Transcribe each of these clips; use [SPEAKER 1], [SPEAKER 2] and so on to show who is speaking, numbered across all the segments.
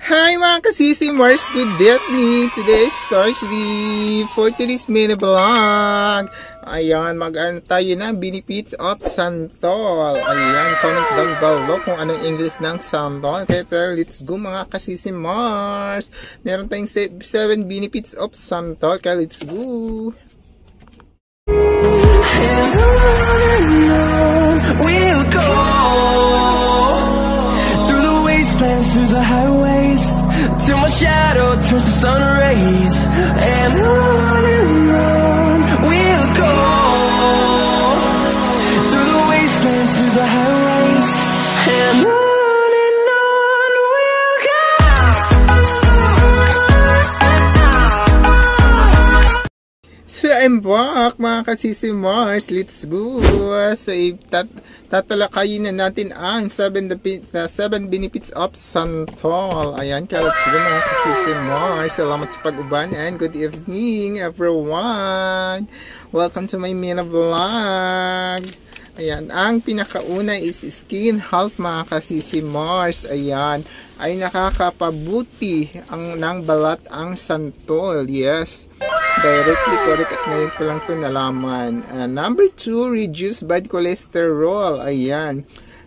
[SPEAKER 1] Hi mga kasisimars! Good evening! Today is Thursday for today's mini vlog. Ayan, mag-ano tayo ng benefits of santol. Ayan, comment down below kung anong English ng santol. Kaya let's go mga kasisimars! Meron tayong 7 benefits of santol. Kaya let's go! And on we'll go through the wastelands, through the highways, till my shadow turns to sun rays. And on we'll go through the wastelands, through the highways, and on we'll go. So I'm back mga kasisimars. Let's go. So tatalakayin na natin ang 7 benefits of santol. Ayan, kaya let's go mga kasisimars. Salamat sa pag-uban and good evening everyone. Welcome to my mini vlog. Ayan, ang pinakauna is skin health mga kasisimars. Ayan, ay nakakapabuti ng balat ang santol. Yes, directly correct at ngayon ko lang ito nalaman. Number 2, reduce bad cholesterol. Ayan,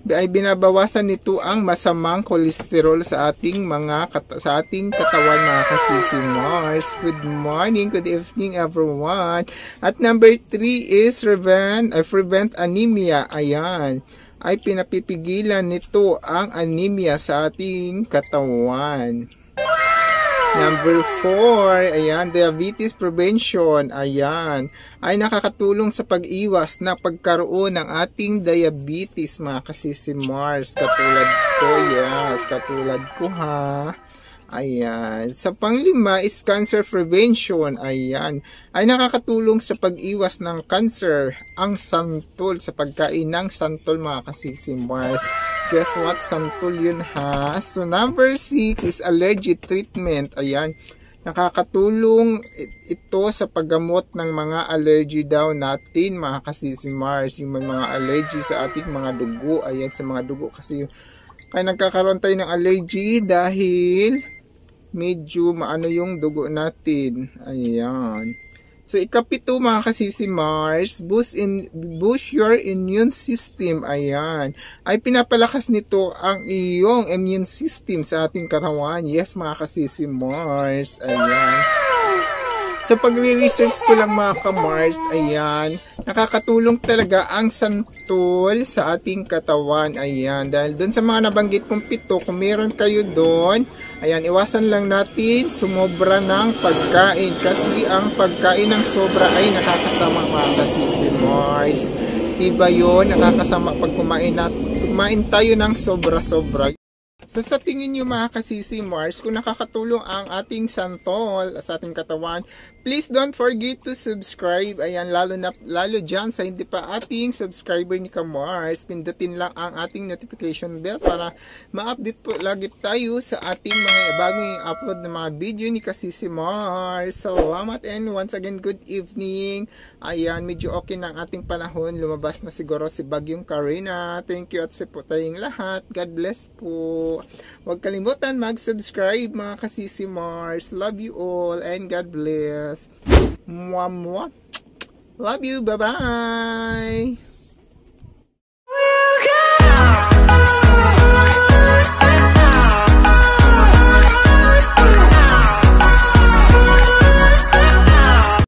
[SPEAKER 1] ay binabawasan nito ang masamang kolesterol sa ating katawan mga kasisimars. Good morning, good evening everyone. At number 3 is prevent anemia. Ayan, ay pinapipigilan nito ang anemia sa ating katawan. Number 4, ayan, diabetes prevention. Ayan, ay nakakatulong sa pag-iwas na pagkaroon ng ating diabetes mga kasisimars. Katulad ko, yes, katulad ko ha. Ayan, sa pang-5 is cancer prevention. Ayan, ay nakakatulong sa pag-iwas ng cancer ang santol, sa pagkain ng santol mga kasisimars. Guess what? Santol yun ha. So number 6 is allergy treatment. Ayan, nakakatulong ito sa paggamot ng mga allergy daw natin mga kasisimars. Yung may mga allergy sa ating mga dugo. Ayan, sa mga dugo kasi kaya nagkakaroon tayo ng allergy dahil medyo maano yung dugo natin. Ayan. So, ika-7 mga kasisimars, boost your immune system. Ayan, ay pinapalakas nito ang iyong immune system sa ating katawan. Yes, mga kasisimars. Ayan. So, pagre-research ko lang mga kamars, ayan, nakakatulong talaga ang santol sa ating katawan. Ayan, dahil doon sa mga nabanggit kong 7, kung meron kayo doon, ayan, iwasan lang natin sumobra ng pagkain. Kasi ang pagkain ng sobra ay nakakasama mga kasisimars. Diba yun? Nakakasama pag kumain tayo ng sobra-sobra. So sa tingin nyo mga kasisimars, kung nakakatulong ang ating santol sa ating katawan, please don't forget to subscribe. Ayan, lalo dyan sa hindi pa ating subscriber ni Kamars, pindutin lang ang ating notification bell para ma-update po lagi tayo sa ating mga bagong upload na mga video ni Kasisimars. Salamat and once again, good evening. Ayan, medyo okay na ang ating panahon. Lumabas na siguro si Bagyong Karina. Thank you at sa po tayong lahat. God bless po. Huwag kalimutan mag-subscribe mga kasisimars. Love you all and God bless. Mwah, mwah. Love you. Bye-bye.